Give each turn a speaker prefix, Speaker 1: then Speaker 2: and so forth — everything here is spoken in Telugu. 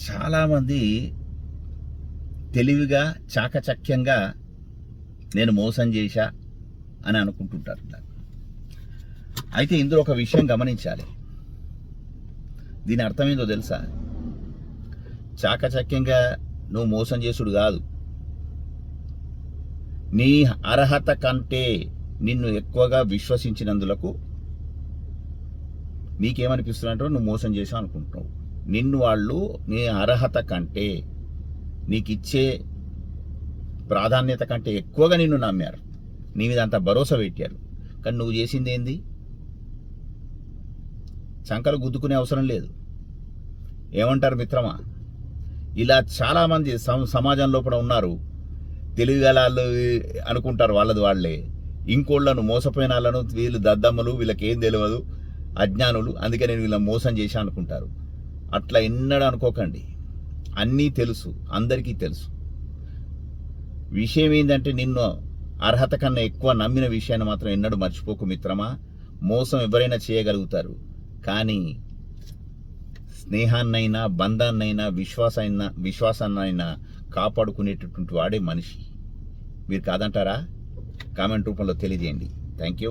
Speaker 1: చాలామంది తెలివిగా చాకచక్యంగా నేను మోసం చేశా అని అనుకుంటుంటారు. అయితే ఇందులో ఒక విషయం గమనించాలి. దీని అర్థమేందో తెలుసా? చాకచక్యంగా నువ్వు మోసం చేసుడు కాదు, నీ అర్హత కంటే నిన్ను ఎక్కువగా విశ్వసించినందులకు నీకేమనిపిస్తున్నట్టు నువ్వు మోసం చేసావు అనుకుంటున్నావు. నిన్ను వాళ్ళు నీ అర్హత కంటే, నీకు ఇచ్చే ప్రాధాన్యత కంటే ఎక్కువగా నిన్ను నమ్మారు, నీ మీద అంత భరోసా పెట్టారు. కానీ నువ్వు చేసింది ఏంది? చంకలు గుద్దుకునే అవసరం లేదు. ఏమంటారు మిత్రమా? ఇలా చాలామంది సమాజంలో కూడా ఉన్నారు. తెలివిగలాళ్ళు అనుకుంటారు వాళ్ళది వాళ్ళే, ఇంకోళ్ళను మోసపోయిన వాళ్ళను వీళ్ళు దద్దమ్మలు, వీళ్ళకి ఏం తెలియదు, అజ్ఞానులు, అందుకే నేను వీళ్ళని మోసం చేశా అనుకుంటారు. అట్లా ఎన్నడూ అనుకోకండి. అన్నీ తెలుసు, అందరికీ తెలుసు. విషయం ఏంటంటే నిన్ను అర్హత కన్నా ఎక్కువ నమ్మిన విషయాన్ని మాత్రం ఎన్నడూ మర్చిపోకు మిత్రమా. మోసం ఎవరైనా చేయగలుగుతారు, కానీ స్నేహాన్నైనా, బంధాన్నైనా, విశ్వాసాన్నైనా కాపాడుకునేటటువంటి వాడే మనిషి. మీరు కాదంటారా? కామెంట్ రూపంలో తెలియజేయండి. Thank you.